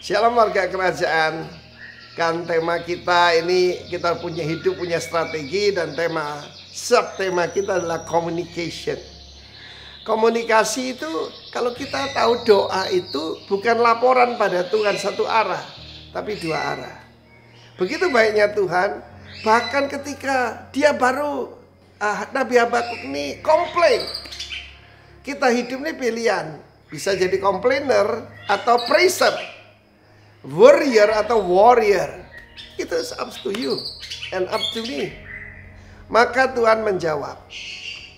Shalom warga kerajaan. Kan tema kita ini, kita punya hidup, punya strategi, dan subtema kita adalah communication. Komunikasi itu, kalau kita tahu doa itu bukan laporan pada Tuhan satu arah, tapi dua arah. Begitu baiknya Tuhan, bahkan ketika dia baru Nabi Habakuk ini komplain. Kita hidup ini pilihan, bisa jadi komplainer atau praiser, warrior atau warrior. Itu up to you and up to me. Maka Tuhan menjawab,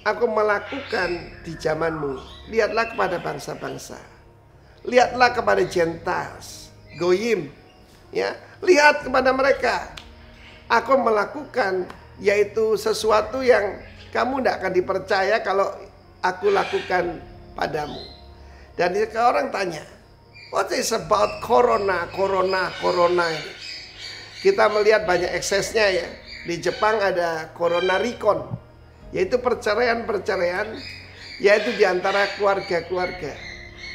aku melakukan di zamanmu. Lihatlah kepada bangsa-bangsa, lihatlah kepada Gentiles, Goyim, ya, lihat kepada mereka. Aku melakukan, yaitu sesuatu yang kamu tidak akan dipercaya kalau aku lakukan padamu. Dan orang tanya, what is about corona ini? Kita melihat banyak eksesnya ya. Di Jepang ada corona recon, yaitu perceraian, yaitu di antara keluarga-keluarga.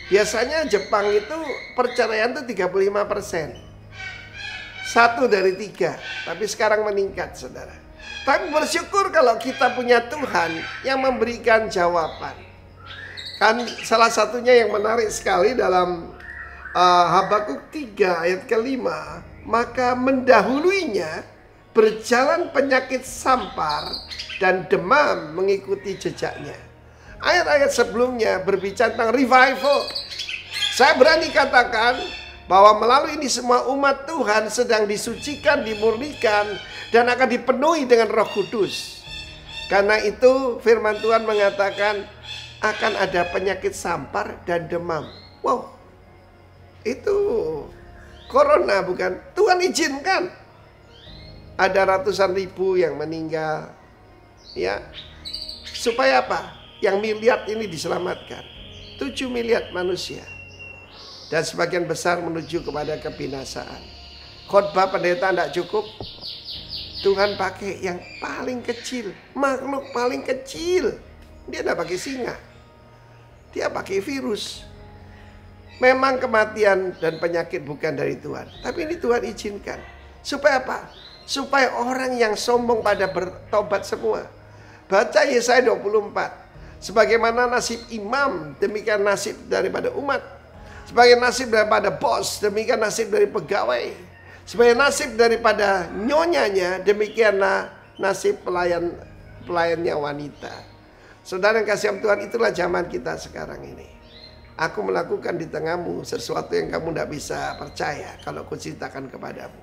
Biasanya Jepang itu perceraian itu 35%. 1 dari 3. Tapi sekarang meningkat, saudara. Tapi bersyukur kalau kita punya Tuhan yang memberikan jawaban. Kan salah satunya yang menarik sekali dalam Habakuk 3 ayat ke-5, maka mendahuluinya berjalan penyakit sampar dan demam mengikuti jejaknya. Ayat-ayat sebelumnya berbicara tentang revival. Saya berani katakan bahwa melalui ini semua umat Tuhan sedang disucikan, dimurnikan, dan akan dipenuhi dengan Roh Kudus. Karena itu firman Tuhan mengatakan akan ada penyakit sampar dan demam. Wow, itu corona bukan? Tuhan izinkan. Ada ratusan ribu yang meninggal, ya. Supaya apa? Yang miliar ini diselamatkan. 7 miliar manusia. Dan sebagian besar menuju kepada kebinasaan. Khotbah pendeta tidak cukup. Tuhan pakai yang paling kecil, makhluk paling kecil. Dia tidak pakai singa, dia pakai virus. Memang kematian dan penyakit bukan dari Tuhan, tapi ini Tuhan izinkan. Supaya apa? Supaya orang yang sombong pada bertobat semua. Baca Yesaya 24. Sebagaimana nasib imam, demikian nasib daripada umat. Sebagai nasib daripada bos, demikian nasib dari pegawai. Sebagai nasib daripada nyonyanya, demikianlah nasib pelayannya wanita. Saudara yang kasih Tuhan, itulah zaman kita sekarang ini. Aku melakukan di tengahmu sesuatu yang kamu tidak bisa percaya kalau kuceritakan kepadamu.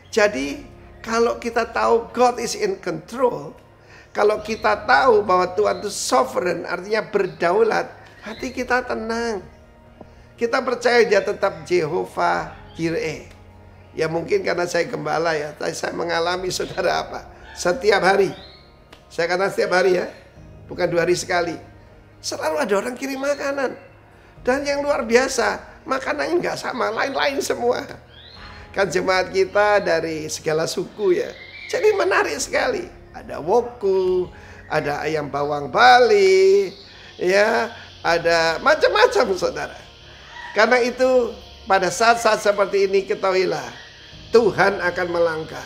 Jadi kalau kita tahu God is in control, kalau kita tahu bahwa Tuhan itu sovereign, artinya berdaulat, hati kita tenang. Kita percaya dia tetap Jehovah Jireh. Ya mungkin karena saya gembala ya, saya mengalami saudara apa? Setiap hari. Saya katakan setiap hari ya, bukan 2 hari sekali. Selalu ada orang kirim makanan. Dan yang luar biasa, makanannya nggak sama, lain-lain semua. Kan jemaat kita dari segala suku ya. Jadi menarik sekali. Ada woku, ada ayam bawang Bali, ya, ada macam-macam saudara. Karena itu pada saat-saat seperti ini ketahuilah, Tuhan akan melangkah.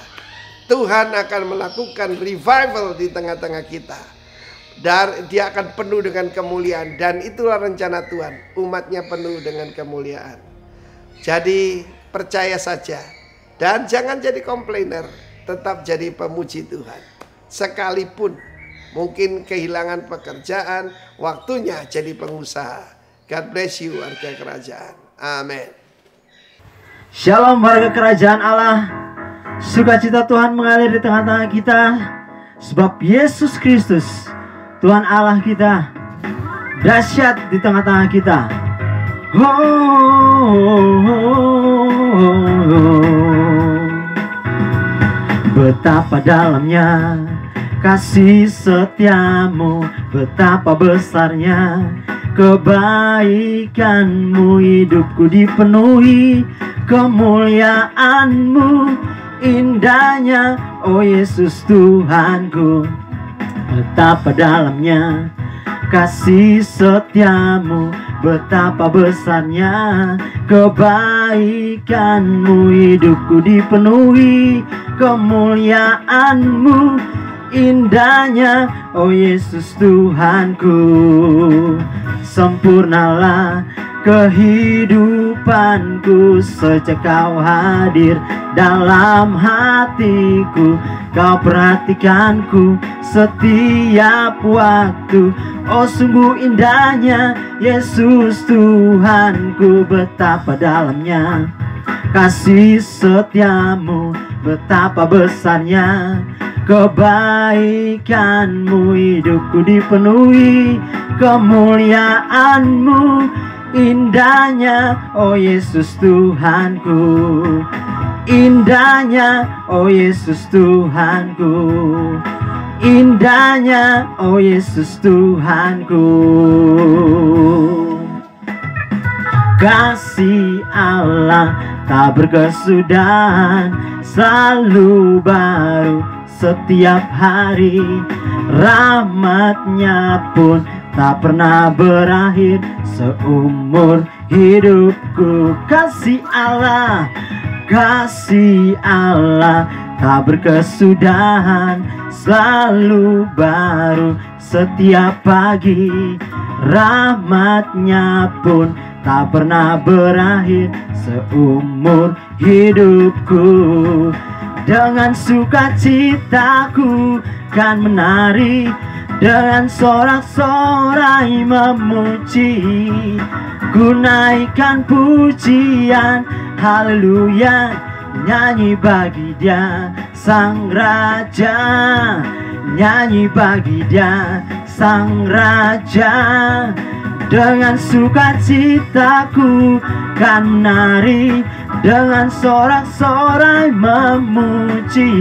Tuhan akan melakukan revival di tengah-tengah kita. Dan dia akan penuh dengan kemuliaan. Dan itulah rencana Tuhan. Umatnya penuh dengan kemuliaan. Jadi percaya saja. Dan jangan jadi komplainer. Tetap jadi pemuji Tuhan. Sekalipun mungkin kehilangan pekerjaan, waktunya jadi pengusaha. God bless you warga kerajaan. Amin. Shalom warga kerajaan Allah. Sukacita Tuhan mengalir di tengah-tengah kita. Sebab Yesus Kristus, Tuhan Allah kita, dahsyat di tengah-tengah kita. Betapa dalamnya kasih setiamu, betapa besarnya kebaikanmu. Hidupku dipenuhi kemuliaanmu, indahnya oh Yesus Tuhanku. Betapa dalamnya kasih setiamu, betapa besarnya kebaikanmu. Hidupku dipenuhi kemuliaanmu, indahnya oh Yesus Tuhanku. Sempurnalah kehidupanku sejak kau hadir dalam hatiku. Kau perhatikanku setiap waktu. Oh sungguh indahnya Yesus Tuhanku, betapa dalamnya kasih setiamu, betapa besarnya kebaikanmu. Hidupku dipenuhi kemuliaanmu, indahnya oh Yesus Tuhanku. Indahnya oh Yesus Tuhanku, indahnya oh Yesus Tuhanku. Kasih Allah tak berkesudahan, selalu baru setiap hari. Rahmatnya pun tak pernah berakhir seumur hidupku. Kasih Allah, kasih Allah tak berkesudahan, selalu baru setiap pagi. Rahmatnya pun tak pernah berakhir seumur hidupku. Dengan sukacitaku kan menari, dengan sorak-sorai memuji. Ku naikkan pujian, haleluya, nyanyi bagi Dia Sang Raja, nyanyi bagi Dia Sang Raja. Dengan sukacitaku kan menari, dengan sorak-sorai memuji.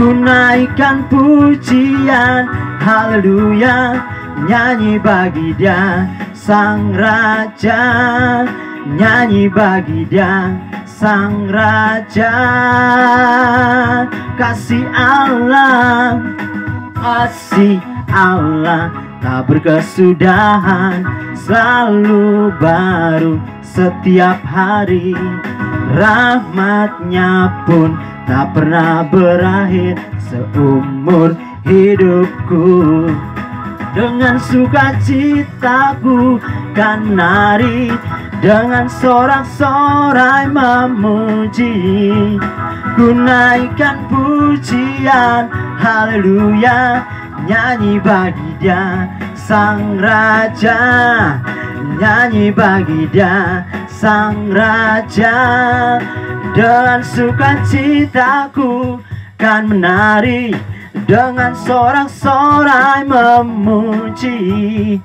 Ku naikkan pujian, haleluya, nyanyi bagi Dia Sang Raja, nyanyi bagi Dia Sang Raja. Kasih Allah, kasih Allah tak berkesudahan, selalu baru setiap hari. Rahmatnya pun tak pernah berakhir seumur hidupku. Dengan sukacitaku kan menari, dengan sorak-sorai memuji. Ku naikkan pujian, haleluya, nyanyi bagi Dia Sang Raja, nyanyi bagi Dia Sang Raja. Dengan sukacitaku kan menari, dengan sorak-sorai memuji.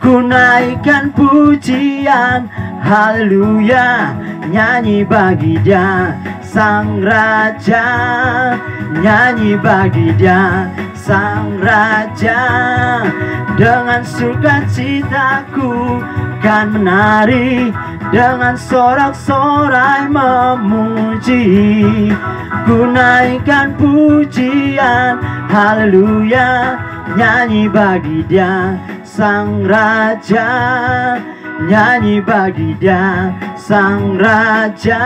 Ku naikkan pujian, haleluya, nyanyi bagi Dia Sang Raja, nyanyi bagi Dia Sang Raja. Dengan sukacitaku kan menari, dengan sorak-sorai memuji. Ku naikkan pujian, haleluya, nyanyi bagi Dia Sang Raja, nyanyi bagi Dia Sang Raja,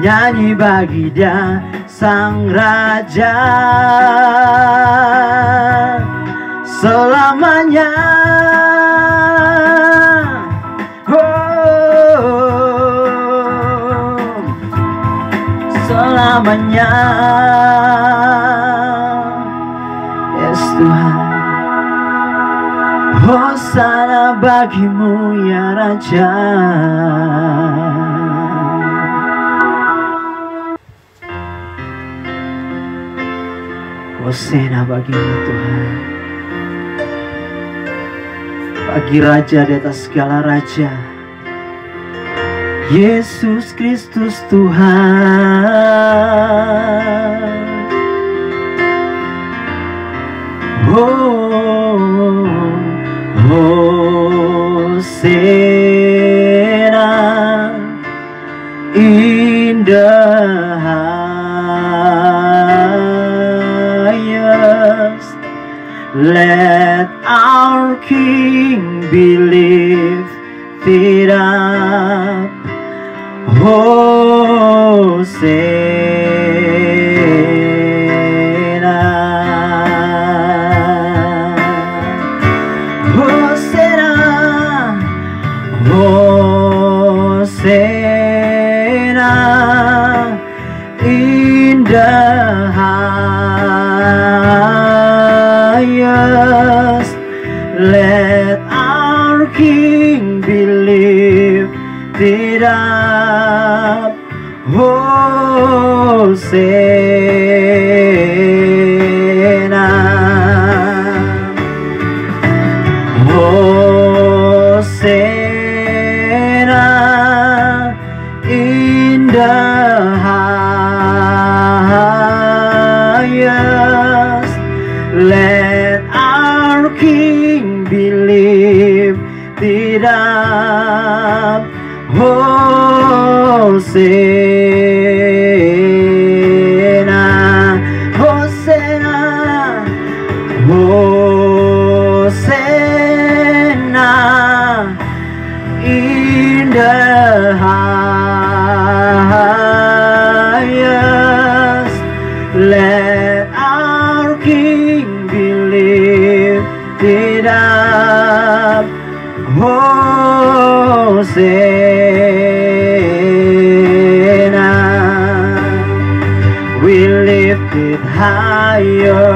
nyanyi bagi Dia Sang Raja. Selamanya, oh, selamanya. Yes Tuhan, hosana bagimu ya Raja. Hosana bagimu Tuhan, bagi Raja di atas segala raja, Yesus Kristus Tuhan. Oh, Hosana, in the highest. Let our King be lifted up. Hosanna, Hosanna, Hosanna in the highest. Let our King be lifted up. Hosanna, Hosanna in the highest. Let our King be lifted up. Hosanna, Hosanna, Hosanna in the highest. Let our King be lifted up. Hosanna, we lift it higher,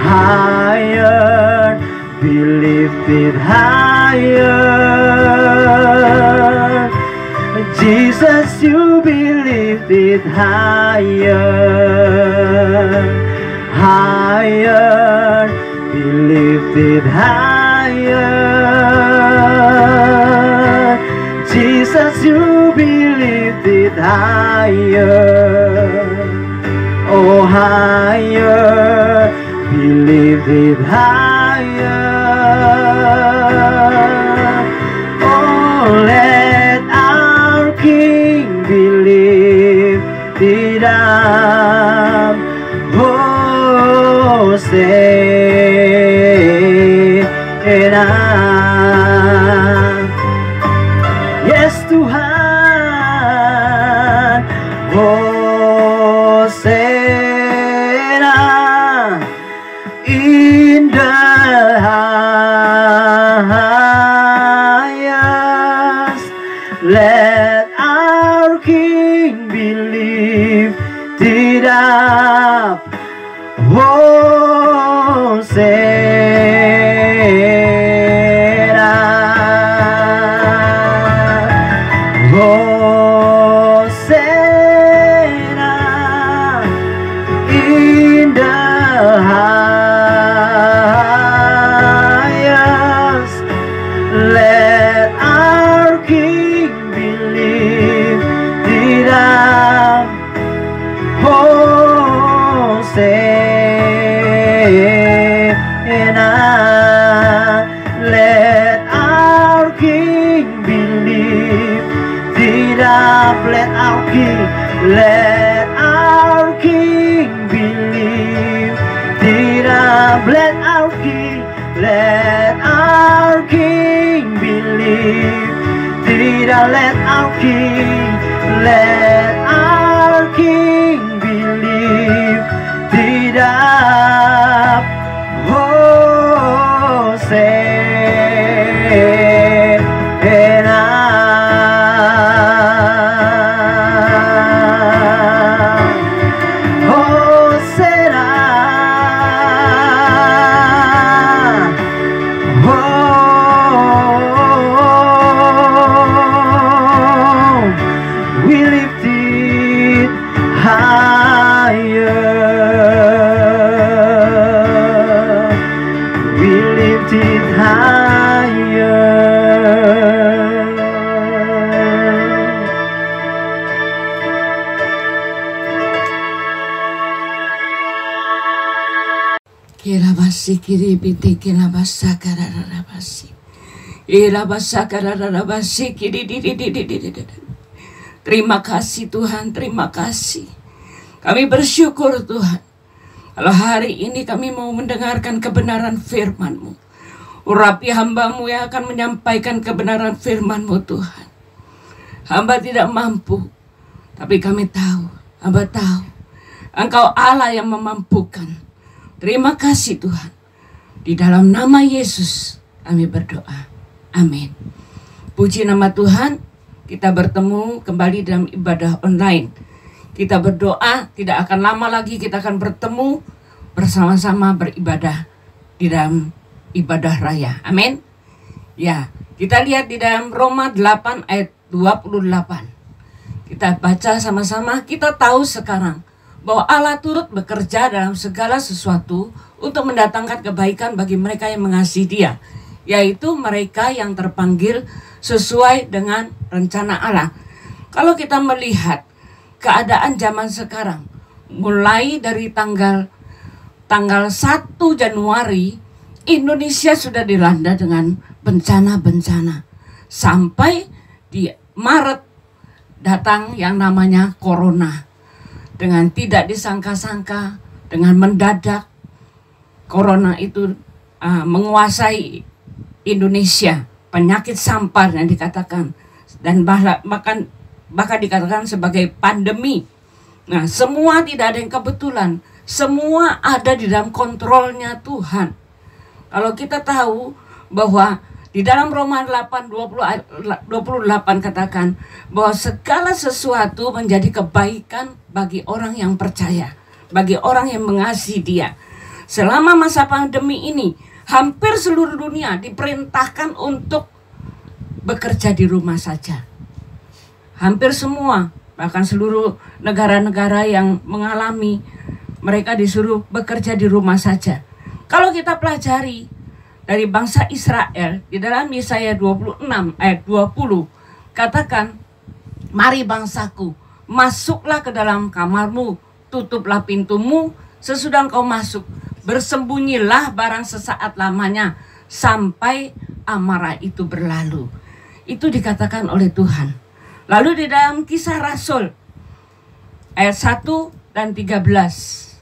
higher, be lifted higher. Jesus, you be lifted higher, higher, be lifted higher. Jesus, you be lifted higher. Oh, higher, be lifted higher. Oh, let our King be lifted up. Hosanna. Yes, Tuhan. Hosanna in the highest. Let our King be lifted up. Hosanna, Hosanna in the highest. Let our King be lifted up. Hosanna, let our King be lifted up. Let our King, let our King be lifted up. Let our King, let our King be lifted up. Let our King, let our King be lifted up. We lift it higher. We lift it higher. Kirabasi kiribiti kirabasa kararabasi. Irabasa kararabasi kirididididididid. Terima kasih Tuhan, terima kasih. Kami bersyukur Tuhan. Kalau hari ini kami mau mendengarkan kebenaran firman-Mu. Urapi hamba-Mu yang akan menyampaikan kebenaran firman-Mu Tuhan. Hamba tidak mampu, tapi kami tahu, hamba tahu, Engkau Allah yang memampukan. Terima kasih Tuhan. Di dalam nama Yesus kami berdoa. Amin. Puji nama Tuhan, kita bertemu kembali dalam ibadah online. Kita berdoa, tidak akan lama lagi kita akan bertemu bersama-sama beribadah di dalam ibadah raya. Amin. Ya, kita lihat di dalam Roma 8 ayat 28. Kita baca sama-sama, kita tahu sekarang bahwa Allah turut bekerja dalam segala sesuatu untuk mendatangkan kebaikan bagi mereka yang mengasihi Dia, yaitu mereka yang terpanggil sesuai dengan rencana Allah. Kalau kita melihat keadaan zaman sekarang, mulai dari tanggal 1 Januari, Indonesia sudah dilanda dengan bencana-bencana. Sampai di Maret datang yang namanya corona. Dengan tidak disangka-sangka, dengan mendadak, corona itu menguasai Indonesia. Penyakit sampar yang dikatakan. Dan bahkan dikatakan sebagai pandemi. Nah, semua tidak ada yang kebetulan. Semua ada di dalam kontrolnya Tuhan. Kalau kita tahu bahwa di dalam Roma 8:28 katakan bahwa segala sesuatu menjadi kebaikan bagi orang yang percaya, bagi orang yang mengasihi Dia. Selama masa pandemi ini, hampir seluruh dunia diperintahkan untuk bekerja di rumah saja. Hampir semua, bahkan seluruh negara-negara yang mengalami, mereka disuruh bekerja di rumah saja. Kalau kita pelajari dari bangsa Israel, di dalam Yesaya 26 ayat 20, katakan, mari bangsaku, masuklah ke dalam kamarmu, tutuplah pintumu, sesudah engkau masuk, bersembunyilah barang sesaat lamanya, sampai amarah itu berlalu. Itu dikatakan oleh Tuhan. Lalu di dalam Kisah Rasul ayat 1 dan 13,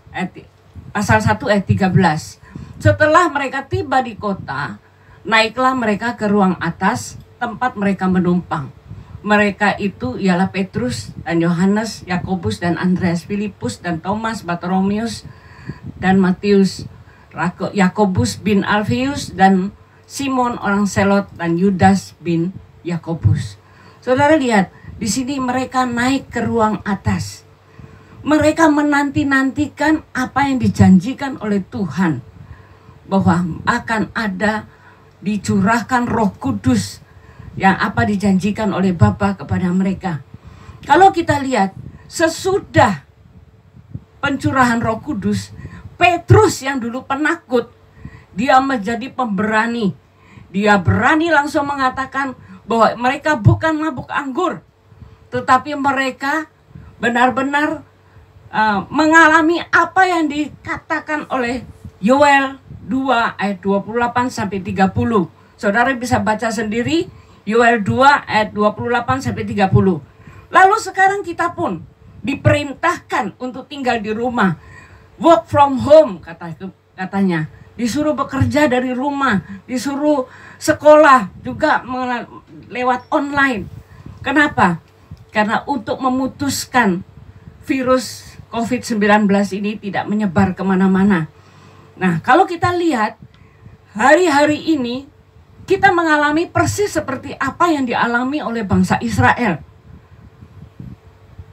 pasal 1 ayat 13. Setelah mereka tiba di kota, naiklah mereka ke ruang atas tempat mereka menumpang. Mereka itu ialah Petrus dan Yohanes, Yakobus dan Andreas, Filipus dan Thomas, Bartolomeus dan Matius, Yakobus bin Alfeus dan Simon orang Selot dan Yudas bin Yakobus. Saudara lihat, di sini mereka naik ke ruang atas. Mereka menanti-nantikan apa yang dijanjikan oleh Tuhan. Bahwa akan ada dicurahkan Roh Kudus yang apa dijanjikan oleh Bapa kepada mereka. Kalau kita lihat, sesudah pencurahan Roh Kudus, Petrus yang dulu penakut, dia menjadi pemberani. Dia berani langsung mengatakan bahwa mereka bukan mabuk anggur, tetapi mereka benar-benar mengalami apa yang dikatakan oleh Yoel 2 ayat 28 sampai 30. Saudara bisa baca sendiri Yoel 2 ayat 28 sampai 30. Lalu sekarang kita pun diperintahkan untuk tinggal di rumah. Work from home katanya. Disuruh bekerja dari rumah, disuruh sekolah juga lewat online. Kenapa? Karena untuk memutuskan virus COVID-19 ini tidak menyebar kemana-mana. Nah, kalau kita lihat hari-hari ini kita mengalami persis seperti apa yang dialami oleh bangsa Israel.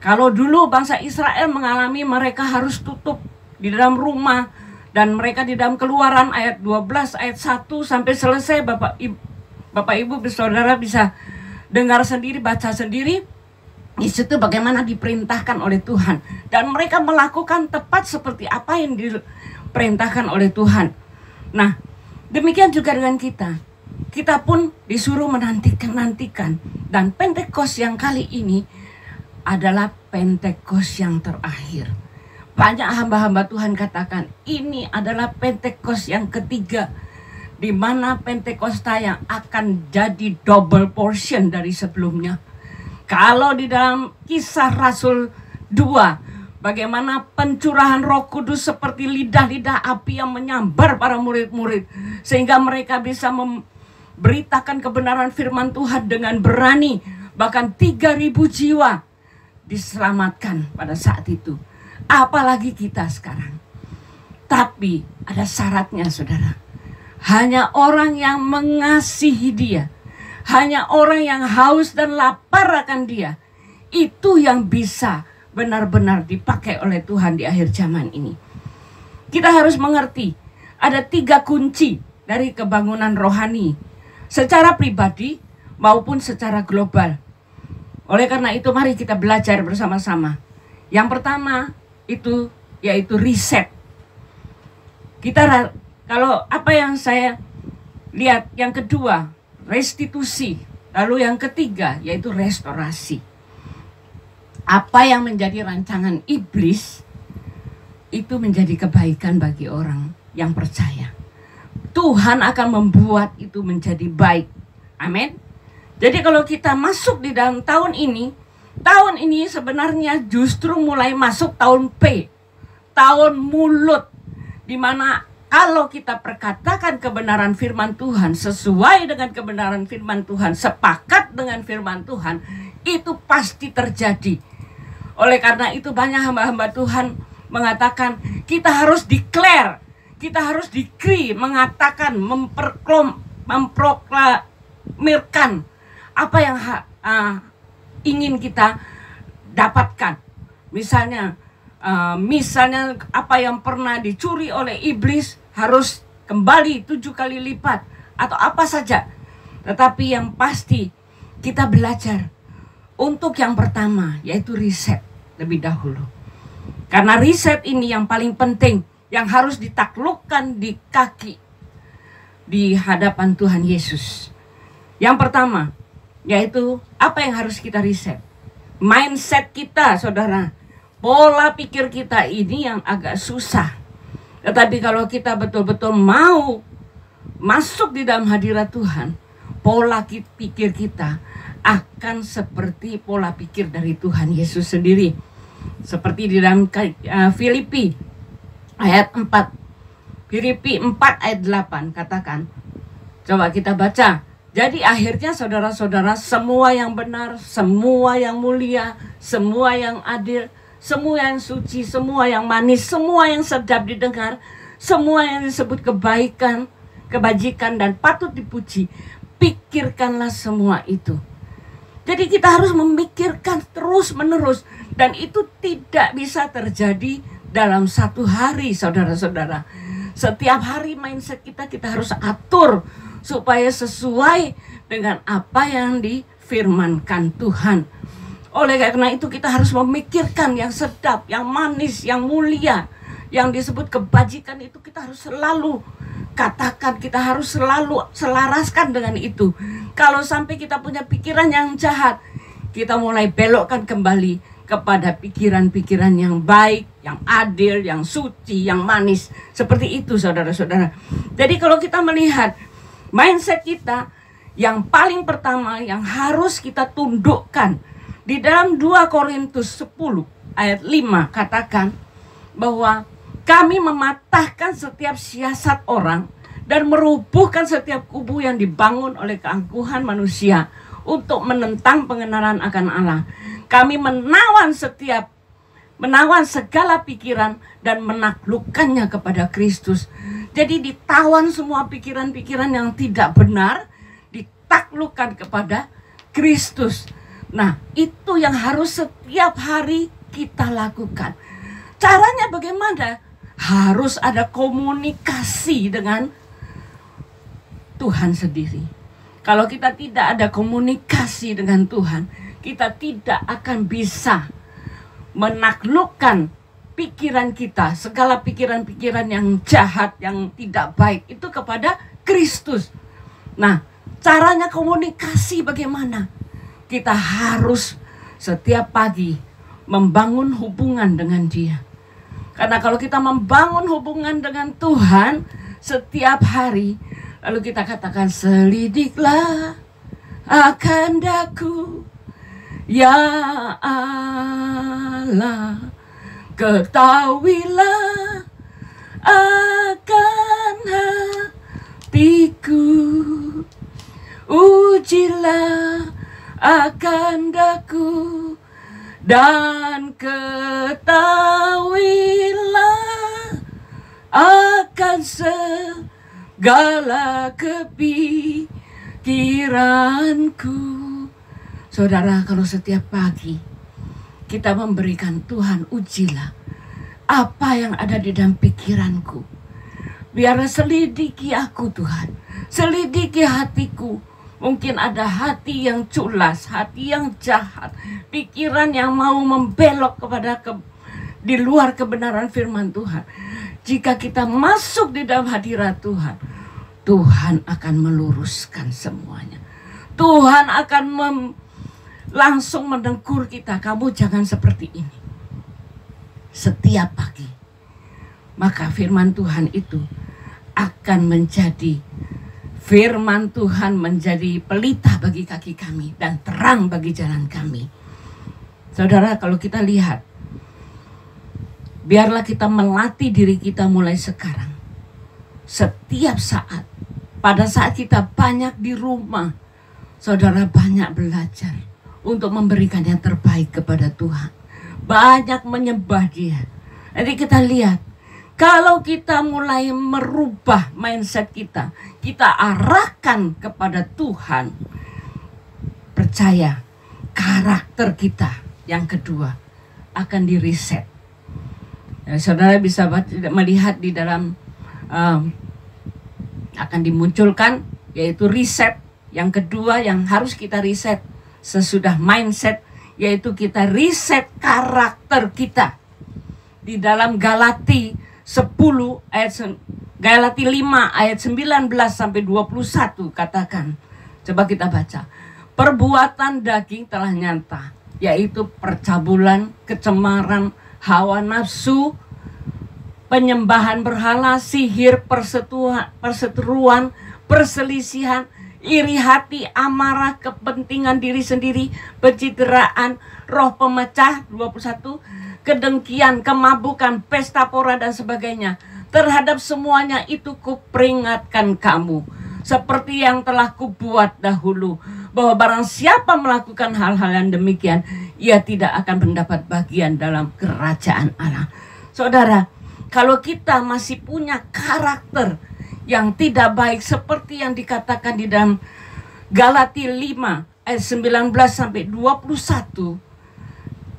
Kalau dulu bangsa Israel mengalami mereka harus tutup di dalam rumah, dan mereka di dalam Keluaran ayat 12 ayat 1 sampai selesai, Bapak Ibu Saudara bisa dengar sendiri, baca sendiri. Di situ bagaimana diperintahkan oleh Tuhan, dan mereka melakukan tepat seperti apa yang diperintahkan oleh Tuhan. Nah, demikian juga dengan kita. Kita pun disuruh menantikan, dan Pentekos yang kali ini adalah Pentekos yang terakhir. Banyak hamba-hamba Tuhan katakan ini adalah Pentekos yang ketiga, di mana Pentakosta yang akan jadi double portion dari sebelumnya. Kalau di dalam Kisah Rasul 2, Bagaimana pencurahan Roh Kudus seperti lidah-lidah api yang menyambar para murid-murid, sehingga mereka bisa memberitakan kebenaran firman Tuhan dengan berani. Bahkan 3.000 jiwa diselamatkan pada saat itu. Apalagi kita sekarang. Tapi ada syaratnya, saudara. Hanya orang yang mengasihi Dia, hanya orang yang haus dan lapar akan Dia, itu yang bisa benar-benar dipakai oleh Tuhan di akhir zaman ini. Kita harus mengerti ada 3 kunci dari kebangunan rohani secara pribadi maupun secara global. Oleh karena itu mari kita belajar bersama-sama. Yang pertama itu yaitu riset. Kalau apa yang saya lihat, yang kedua restitusi, lalu yang ketiga yaitu restorasi. Apa yang menjadi rancangan iblis itu menjadi kebaikan bagi orang yang percaya. Tuhan akan membuat itu menjadi baik. Amin. Jadi kalau kita masuk di dalam tahun ini sebenarnya justru mulai masuk tahun P, tahun mulut, di mana kalau kita perkatakan kebenaran firman Tuhan sesuai dengan kebenaran firman Tuhan, sepakat dengan firman Tuhan, itu pasti terjadi. Oleh karena itu banyak hamba-hamba Tuhan mengatakan kita harus declare, kita harus decree, mengatakan, memproklamirkan apa yang ingin kita dapatkan. Misalnya apa yang pernah dicuri oleh iblis harus kembali 7 kali lipat atau apa saja. Tetapi yang pasti kita belajar untuk yang pertama yaitu riset lebih dahulu. Karena riset ini yang paling penting, yang harus ditaklukkan di kaki di hadapan Tuhan Yesus. Yang pertama yaitu apa yang harus kita riset? Mindset kita, saudara. Pola pikir kita ini yang agak susah. Tetapi kalau kita betul-betul mau masuk di dalam hadirat Tuhan, pola pikir kita akan seperti pola pikir dari Tuhan Yesus sendiri. Seperti di dalam Filipi ayat 4. Filipi 4 ayat 8 katakan. Coba kita baca. Jadi akhirnya saudara-saudara, semua yang benar, semua yang mulia, semua yang adil, semua yang suci, semua yang manis, semua yang sedap didengar, semua yang disebut kebaikan, kebajikan dan patut dipuji, pikirkanlah semua itu. Jadi kita harus memikirkan terus-menerus, dan itu tidak bisa terjadi dalam satu hari, saudara-saudara. Setiap hari mindset kita harus atur supaya sesuai dengan apa yang difirmankan Tuhan. Oleh karena itu kita harus memikirkan yang sedap, yang manis, yang mulia, yang disebut kebajikan itu kita harus selalu katakan, kita harus selalu selaraskan dengan itu. Kalau sampai kita punya pikiran yang jahat, kita mulai belokkan kembali kepada pikiran-pikiran yang baik, yang adil, yang suci, yang manis. Seperti itu saudara-saudara. Jadi kalau kita melihat mindset kita, yang paling pertama yang harus kita tundukkan, di dalam 2 Korintus 10 ayat 5 katakan bahwa kami mematahkan setiap siasat orang dan merubuhkan setiap kubu yang dibangun oleh keangkuhan manusia untuk menentang pengenalan akan Allah. Kami menawan segala pikiran dan menaklukkannya kepada Kristus. Jadi ditawan semua pikiran-pikiran yang tidak benar, ditaklukkan kepada Kristus. Nah, itu yang harus setiap hari kita lakukan. Caranya bagaimana? Harus ada komunikasi dengan Tuhan sendiri. Kalau kita tidak ada komunikasi dengan Tuhan, kita tidak akan bisa menaklukkan pikiran kita, segala pikiran-pikiran yang jahat, yang tidak baik itu kepada Kristus. Nah, caranya komunikasi bagaimana? Kita harus setiap pagi membangun hubungan dengan Dia. Karena kalau kita membangun hubungan dengan Tuhan setiap hari, lalu kita katakan, selidiklah akan daku, ya Allah, Ketahuilah akan hatiku, ujilah akan daku, dan ketahuilah akan segala kepikiranku. Saudara, kalau setiap pagi kita memberikan Tuhan, ujilah apa yang ada di dalam pikiranku. Biar selidiki aku Tuhan, selidiki hatiku. Mungkin ada hati yang culas, hati yang jahat, pikiran yang mau membelok kepada di luar kebenaran firman Tuhan. Jika kita masuk di dalam hadirat Tuhan, Tuhan akan meluruskan semuanya. Tuhan akan langsung menegur kita, kamu jangan seperti ini. Setiap pagi, maka firman Tuhan itu akan menjadi firman Tuhan, menjadi pelita bagi kaki kami dan terang bagi jalan kami. Saudara, kalau kita lihat, biarlah kita melatih diri kita mulai sekarang. Setiap saat, pada saat kita banyak di rumah, saudara banyak belajar untuk memberikan yang terbaik kepada Tuhan. Banyak menyembah Dia. Jadi kita lihat, kalau kita mulai merubah mindset kita, kita arahkan kepada Tuhan, percaya karakter kita yang kedua akan di-reset. Ya, saudara bisa melihat di dalam akan dimunculkan, yaitu reset. Yang kedua yang harus kita reset sesudah mindset, yaitu kita reset karakter kita. Di dalam Galati 10 ayat Galati 5 ayat 19 sampai 21 katakan. Coba kita baca. Perbuatan daging telah nyata, yaitu percabulan, kecemaran, hawa nafsu, penyembahan berhala, sihir, perseteruan, perselisihan, iri hati, amarah, kepentingan diri sendiri, pencitraan, roh pemecah, 21, kedengkian, kemabukan, pesta pora dan sebagainya. Terhadap semuanya itu kuperingatkan kamu, seperti yang telah kubuat dahulu, bahwa barang siapa melakukan hal-hal yang demikian, ia tidak akan mendapat bagian dalam kerajaan Allah. Saudara, kalau kita masih punya karakter yang tidak baik seperti yang dikatakan di dalam Galati 5 ayat 19 sampai 21,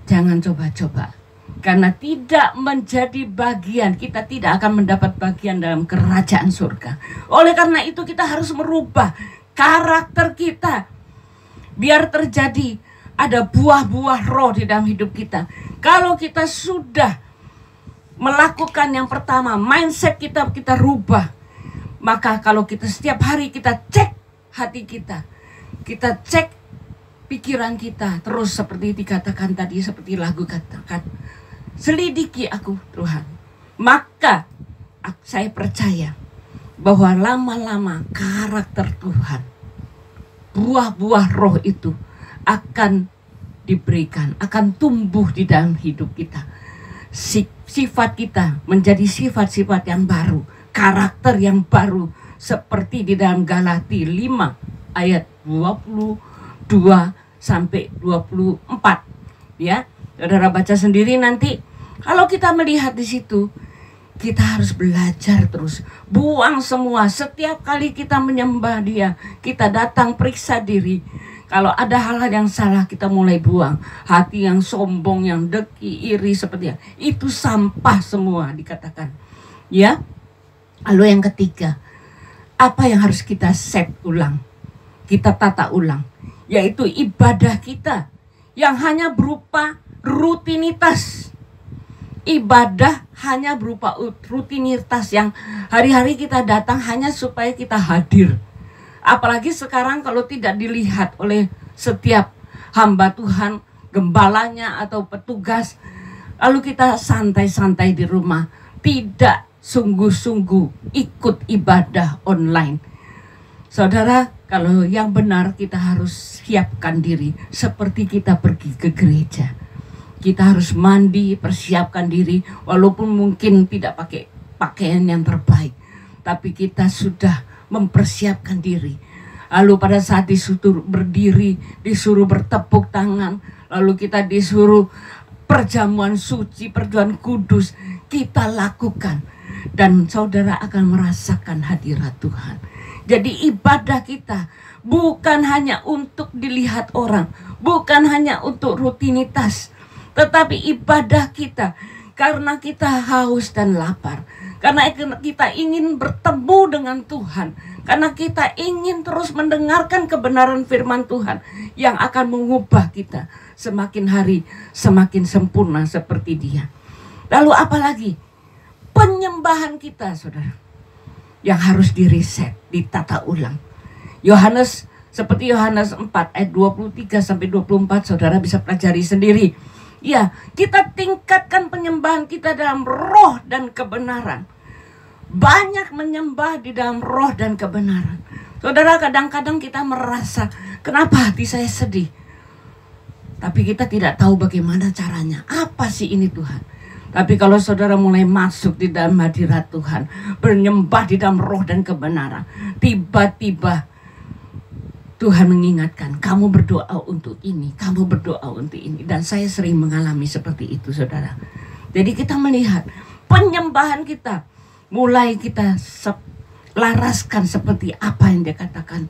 jangan coba-coba. Karena tidak menjadi bagian, kita tidak akan mendapat bagian dalam kerajaan surga. Oleh karena itu kita harus merubah karakter kita. Biar terjadi ada buah-buah roh di dalam hidup kita. Kalau kita sudah melakukan yang pertama, mindset kita rubah. Maka kalau kita setiap hari kita cek hati kita cek pikiran kita, terus seperti dikatakan tadi, seperti lagu katakan, selidiki aku Tuhan. Maka saya percaya bahwa lama-lama karakter Tuhan, buah-buah roh itu akan diberikan, akan tumbuh di dalam hidup kita. Sifat kita menjadi sifat-sifat yang baru, karakter yang baru, seperti di dalam Galati 5 ayat 22 sampai 24. Ya, saudara baca sendiri nanti. Kalau kita melihat di situ, kita harus belajar terus. Buang semua. Setiap kali kita menyembah Dia, kita datang periksa diri. Kalau ada hal-hal yang salah, kita mulai buang. Hati yang sombong, yang deki, iri seperti itu sampah semua dikatakan. Ya. Lalu yang ketiga, apa yang harus kita set ulang? Kita tata ulang, yaitu ibadah kita yang hanya berupa rutinitas. Ibadah hanya berupa rutinitas yang hari-hari kita datang hanya supaya kita hadir. Apalagi sekarang kalau tidak dilihat oleh setiap hamba Tuhan, gembalanya atau petugas, lalu kita santai-santai di rumah, tidak sungguh-sungguh ikut ibadah online. Saudara, kalau yang benar kita harus siapkan diri seperti kita pergi ke gereja. Kita harus mandi, persiapkan diri, walaupun mungkin tidak pakai pakaian yang terbaik, tapi kita sudah mempersiapkan diri. Lalu pada saat disuruh berdiri, disuruh bertepuk tangan, lalu kita disuruh perjamuan suci, perjamuan kudus, kita lakukan. Dan saudara akan merasakan hadirat Tuhan. Jadi ibadah kita bukan hanya untuk dilihat orang, bukan hanya untuk rutinitas, tetapi ibadah kita karena kita haus dan lapar, karena kita ingin bertemu dengan Tuhan, karena kita ingin terus mendengarkan kebenaran firman Tuhan yang akan mengubah kita semakin hari semakin sempurna seperti Dia. Lalu apalagi penyembahan kita, saudara, yang harus direset, ditata ulang. Seperti Yohanes 4 ayat 23 sampai 24, saudara bisa pelajari sendiri. Ya, kita tingkatkan penyembahan kita dalam roh dan kebenaran. Banyak menyembah di dalam roh dan kebenaran. Saudara, kadang-kadang kita merasa, kenapa hati saya sedih? Tapi kita tidak tahu bagaimana caranya. Apa sih ini Tuhan? Tapi kalau saudara mulai masuk di dalam hadirat Tuhan, bernyembah di dalam roh dan kebenaran, tiba-tiba Tuhan mengingatkan, kamu berdoa untuk ini, kamu berdoa untuk ini. Dan saya sering mengalami seperti itu, saudara. Jadi kita melihat penyembahan kita, mulai kita laraskan seperti apa yang dikatakan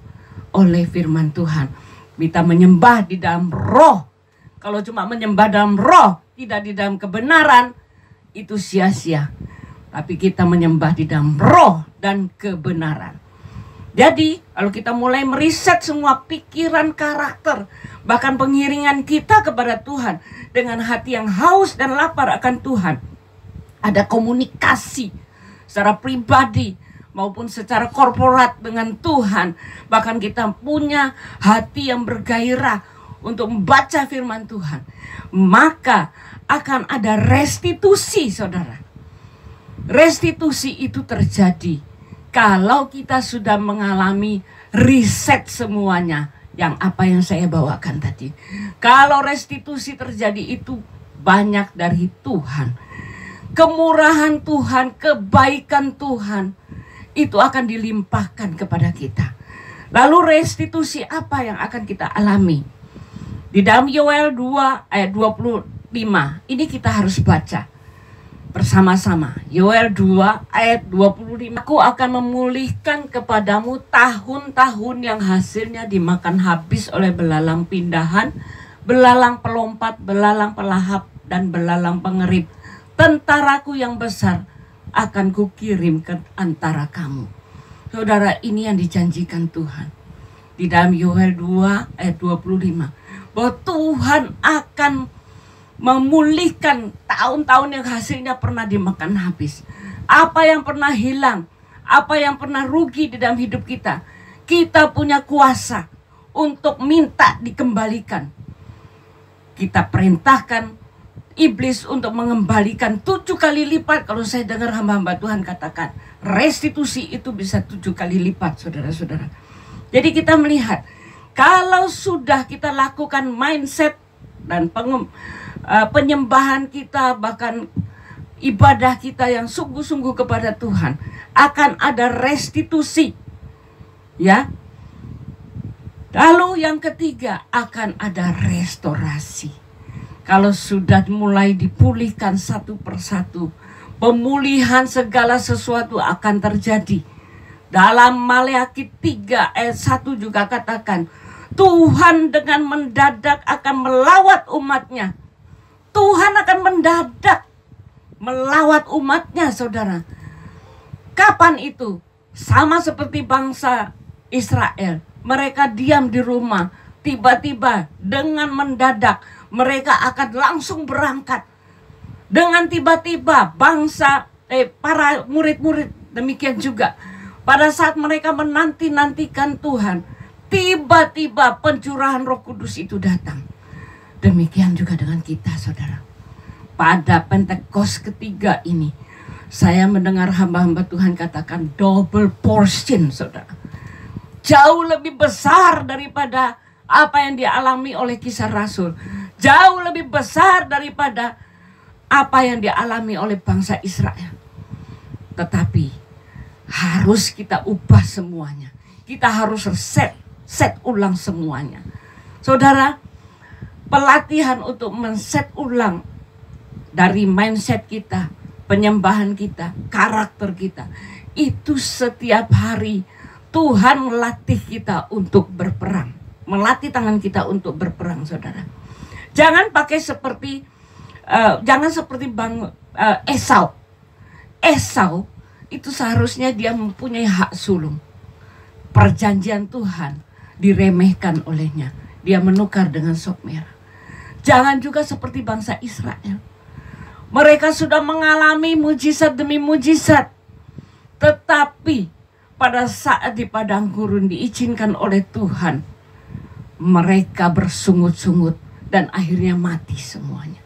oleh firman Tuhan. Kita menyembah di dalam roh. Kalau cuma menyembah dalam roh, tidak di dalam kebenaran, itu sia-sia. Tapi kita menyembah di dalam roh dan kebenaran. Jadi, kalau kita mulai meriset semua pikiran, karakter, bahkan pengiringan kita kepada Tuhan dengan hati yang haus dan lapar akan Tuhan, ada komunikasi secara pribadi maupun secara korporat dengan Tuhan, bahkan kita punya hati yang bergairah untuk membaca firman Tuhan, maka akan ada restitusi, saudara. Restitusi itu terjadi kalau kita sudah mengalami riset semuanya, yang apa yang saya bawakan tadi. Kalau restitusi terjadi itu banyak dari Tuhan. Kemurahan Tuhan, kebaikan Tuhan, itu akan dilimpahkan kepada kita. Lalu restitusi apa yang akan kita alami? Di dalam Yoel 2 ayat 25, ini kita harus baca bersama-sama. Yoel 2 ayat 25. Aku akan memulihkan kepadamu tahun-tahun yang hasilnya dimakan habis oleh belalang pindahan, belalang pelompat, belalang pelahap, dan belalang pengerip. Tentaraku yang besar akan kukirim ke antara kamu. Saudara, ini yang dijanjikan Tuhan. Di dalam Yoel 2 ayat 25. Bahwa Tuhan akan memulihkan tahun-tahun yang hasilnya pernah dimakan habis. Apa yang pernah hilang, apa yang pernah rugi di dalam hidup kita, kita punya kuasa untuk minta dikembalikan. Kita perintahkan iblis untuk mengembalikan 7 kali lipat. Kalau saya dengar hamba-hamba Tuhan katakan, restitusi itu bisa 7 kali lipat, saudara-saudara. Jadi kita melihat, kalau sudah kita lakukan mindset dan penyembahan kita, bahkan ibadah kita yang sungguh-sungguh kepada Tuhan, akan ada restitusi. Ya. Lalu yang ketiga, akan ada restorasi. Kalau sudah mulai dipulihkan satu persatu, pemulihan segala sesuatu akan terjadi. Dalam Maleakhi 3 ayat 1 juga katakan, Tuhan dengan mendadak akan melawat umatnya. Tuhan akan mendadak melawat umatnya, saudara. Kapan itu? Sama seperti bangsa Israel. Mereka diam di rumah. Tiba-tiba dengan mendadak mereka akan langsung berangkat. Dengan tiba-tiba para murid-murid demikian juga. Pada saat mereka menanti-nantikan Tuhan, tiba-tiba pencurahan Roh Kudus itu datang. Demikian juga dengan kita, saudara. Pada Pentekos ketiga ini, saya mendengar hamba-hamba Tuhan katakan double portion, saudara. Jauh lebih besar daripada apa yang dialami oleh Kisah Rasul. jauh lebih besar daripada apa yang dialami oleh bangsa Israel. Tetapi harus kita ubah semuanya. Kita harus set ulang semuanya. Saudara, pelatihan untuk men-set ulang dari mindset kita, penyembahan kita, karakter kita, itu setiap hari Tuhan melatih kita untuk berperang. Melatih tangan kita untuk berperang, saudara. Jangan pakai seperti jangan seperti Esau. Esau itu seharusnya dia mempunyai hak sulung. Perjanjian Tuhan diremehkan olehnya. Dia menukar dengan sop merah. Jangan juga seperti bangsa Israel. Mereka sudah mengalami mujizat demi mujizat. Tetapi pada saat di padang gurun diizinkan oleh Tuhan, mereka bersungut-sungut dan akhirnya mati semuanya.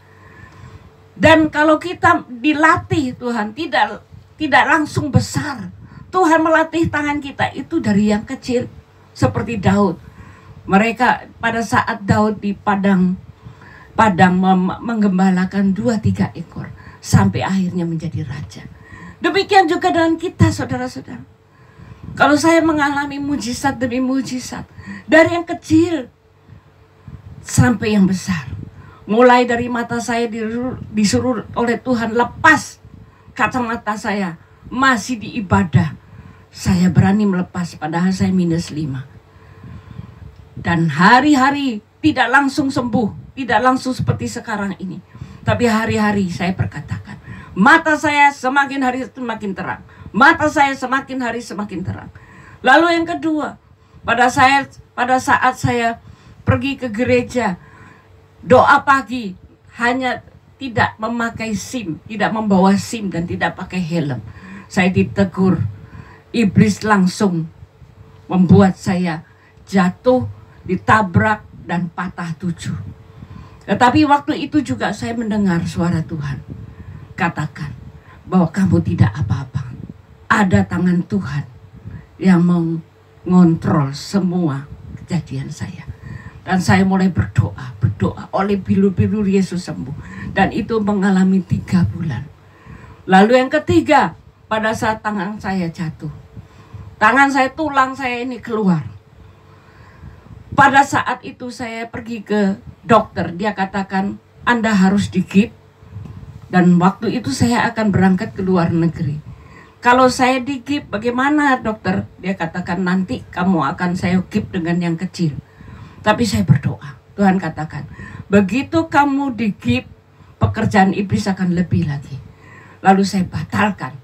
Dan kalau kita dilatih Tuhan tidak langsung besar. Tuhan melatih tangan kita itu dari yang kecil. Seperti Daud. Mereka pada saat Daud di padang menggembalakan 2-3 ekor. Sampai akhirnya menjadi raja. Demikian juga dengan kita, saudara-saudara. Kalau saya mengalami mujizat demi mujizat. Dari yang kecil sampai yang besar. Mulai dari mata saya disuruh oleh Tuhan lepas kacamata saya. Masih di ibadah. Saya berani melepas padahal saya -5. Dan hari-hari tidak langsung sembuh. Tidak langsung seperti sekarang ini. Tapi hari-hari saya perkatakan. Mata saya semakin hari semakin terang. Mata saya semakin hari semakin terang. Lalu yang kedua. Pada saat saya pergi ke gereja. Doa pagi. Hanya tidak memakai SIM. Tidak membawa SIM dan tidak pakai helm. Saya ditegur. Iblis langsung membuat saya jatuh, ditabrak dan patah 7. Tetapi waktu itu juga saya mendengar suara Tuhan. Katakan bahwa kamu tidak apa-apa. Ada tangan Tuhan yang mengontrol semua kejadian saya. Dan saya mulai berdoa. Oleh bilur-bilur Yesus sembuh. Dan itu mengalami 3 bulan. Lalu yang ketiga, pada saat tangan saya jatuh. Tangan saya, tulang saya ini keluar. Pada saat itu saya pergi ke dokter. Dia katakan, Anda harus digip. Dan waktu itu saya akan berangkat ke luar negeri. Kalau saya digip, bagaimana dokter? Dia katakan, nanti kamu akan saya gip dengan yang kecil. Tapi saya berdoa. Tuhan katakan, begitu kamu digip, pekerjaan iblis akan lebih lagi. Lalu saya batalkan.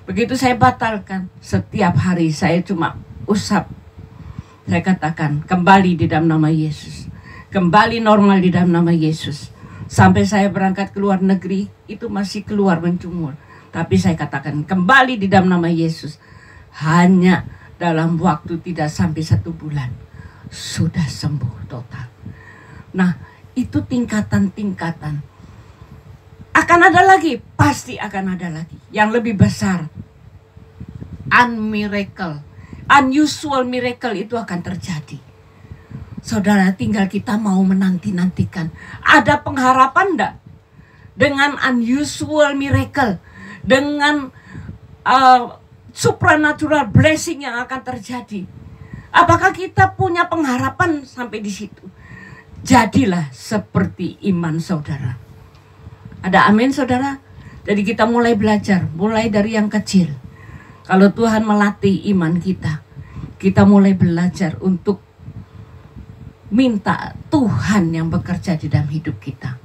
Begitu saya batalkan, setiap hari saya cuma usap. Saya katakan, kembali di dalam nama Yesus. Kembali normal di dalam nama Yesus. Sampai saya berangkat ke luar negeri, itu masih keluar mencumur. Tapi saya katakan, kembali di dalam nama Yesus. Hanya dalam waktu tidak sampai 1 bulan, sudah sembuh total. Nah, itu tingkatan-tingkatan. Akan ada lagi, pasti akan ada lagi. Yang lebih besar. Unusual miracle itu akan terjadi. Saudara, tinggal kita mau menanti-nantikan. Ada pengharapan enggak? Dengan unusual miracle. Dengan supernatural blessing yang akan terjadi. Apakah kita punya pengharapan sampai di situ? Jadilah seperti iman saudara. Ada amin saudara? Jadi kita mulai belajar, mulai dari yang kecil. Kalau Tuhan melatih iman kita, kita mulai belajar untuk minta Tuhan yang bekerja di dalam hidup kita.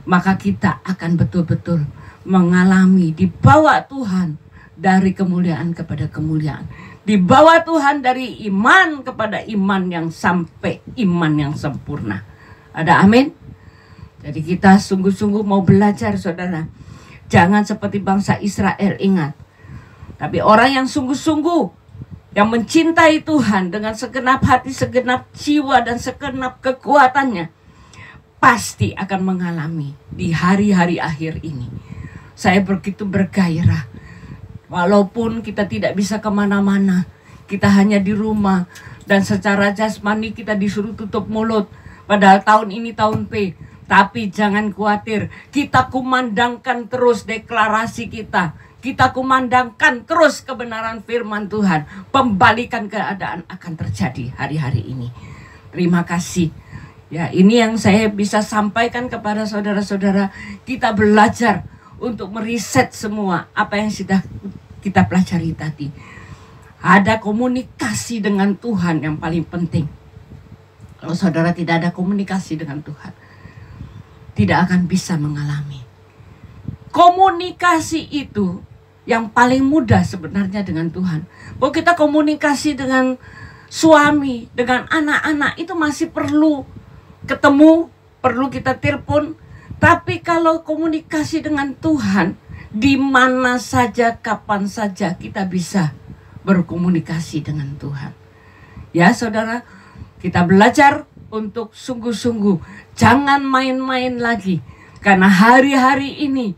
Maka kita akan betul-betul mengalami dibawa Tuhan dari kemuliaan kepada kemuliaan. Dibawa Tuhan dari iman kepada iman yang sampai iman yang sempurna. Ada amin? Jadi kita sungguh-sungguh mau belajar saudara. Jangan seperti bangsa Israel, ingat. Tapi orang yang sungguh-sungguh, yang mencintai Tuhan dengan segenap hati, segenap jiwa dan segenap kekuatannya, pasti akan mengalami di hari-hari akhir ini. Saya begitu bergairah. Walaupun kita tidak bisa kemana-mana, kita hanya di rumah. Dan secara jasmani kita disuruh tutup mulut. Padahal tahun ini tahun P. Tapi jangan khawatir, kita kumandangkan terus deklarasi kita. Kita kumandangkan terus kebenaran firman Tuhan. Pembalikan keadaan akan terjadi hari-hari ini. Terima kasih. Ya, ini yang saya bisa sampaikan kepada saudara-saudara. Kita belajar untuk meriset semua apa yang sudah kita pelajari tadi. Ada komunikasi dengan Tuhan yang paling penting. Kalau saudara tidak ada komunikasi dengan Tuhan, tidak akan bisa mengalami. Komunikasi itu yang paling mudah sebenarnya dengan Tuhan. Kalau kita komunikasi dengan suami, dengan anak-anak, itu masih perlu ketemu, perlu kita telepon. Tapi kalau komunikasi dengan Tuhan, di mana saja, kapan saja kita bisa berkomunikasi dengan Tuhan. Ya saudara, kita belajar untuk sungguh-sungguh jangan main-main lagi. Karena hari-hari ini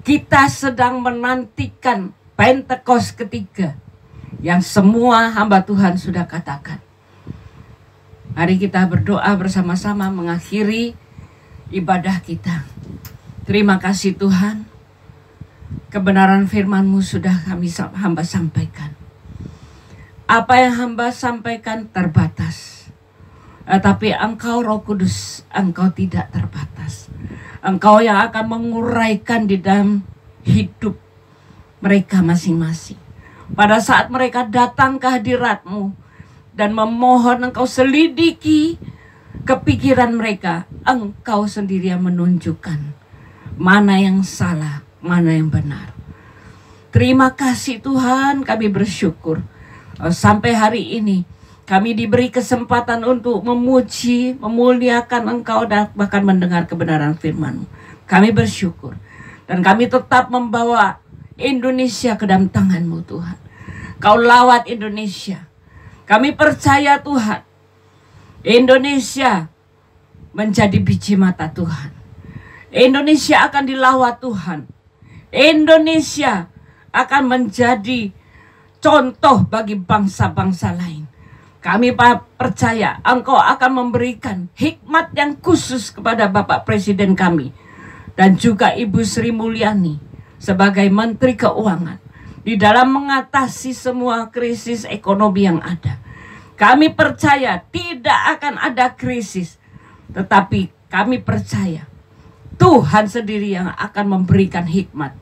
kita sedang menantikan Pentekost ketiga yang semua hamba Tuhan sudah katakan. Mari kita berdoa bersama-sama mengakhiri ibadah kita. Terima kasih Tuhan. Kebenaran firman-Mu sudah hamba sampaikan. Apa yang hamba sampaikan terbatas. Tapi Engkau Roh Kudus, Engkau tidak terbatas. Engkau yang akan menguraikan di dalam hidup mereka masing-masing. Pada saat mereka datang ke hadirat-Mu dan memohon, Engkau selidiki kepikiran mereka. Engkau sendiri yang menunjukkan mana yang salah, mana yang benar. Terima kasih Tuhan, kami bersyukur. Sampai hari ini kami diberi kesempatan untuk memuji, memuliakan Engkau dan bahkan mendengar kebenaran firman-Mu. Kami bersyukur. Dan kami tetap membawa Indonesia ke dalam tangan-Mu Tuhan. Kau lawat Indonesia. Kami percaya Tuhan, Indonesia menjadi biji mata Tuhan. Indonesia akan dilawat Tuhan. Indonesia akan menjadi contoh bagi bangsa-bangsa lain. Kami percaya Engkau akan memberikan hikmat yang khusus kepada Bapak Presiden kami. Dan juga Ibu Sri Mulyani sebagai Menteri Keuangan. Di dalam mengatasi semua krisis ekonomi yang ada. Kami percaya tidak akan ada krisis. Tetapi kami percaya Tuhan sendiri yang akan memberikan hikmat.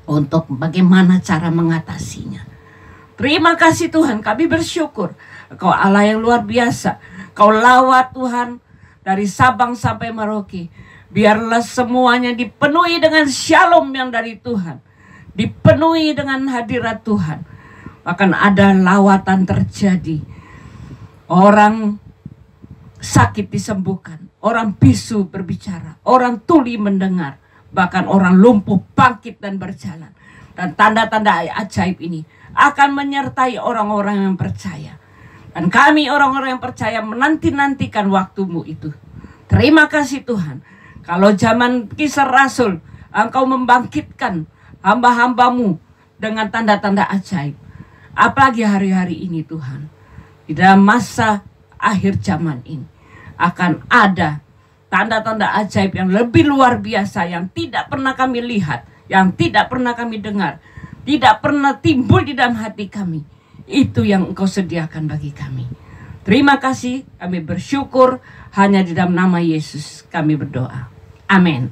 Untuk bagaimana cara mengatasinya. Terima kasih Tuhan, kami bersyukur. Kau Allah yang luar biasa. Kau lawat Tuhan dari Sabang sampai Merauke. Biarlah semuanya dipenuhi dengan shalom yang dari Tuhan. Dipenuhi dengan hadirat Tuhan. Bahkan ada lawatan terjadi. Orang sakit disembuhkan. Orang bisu berbicara. Orang tuli mendengar. Bahkan orang lumpuh bangkit dan berjalan. Dan tanda-tanda ajaib ini akan menyertai orang-orang yang percaya. Dan kami orang-orang yang percaya menanti-nantikan waktu-Mu itu. Terima kasih Tuhan. Kalau zaman Kisah Rasul, Engkau membangkitkan hamba-hamba-Mu dengan tanda-tanda ajaib. Apalagi hari-hari ini Tuhan. Di dalam masa akhir zaman ini akan ada tanda-tanda ajaib yang lebih luar biasa yang tidak pernah kami lihat, yang tidak pernah kami dengar, tidak pernah timbul di dalam hati kami. Itu yang Engkau sediakan bagi kami. Terima kasih, kami bersyukur hanya di dalam nama Yesus kami berdoa. Amin.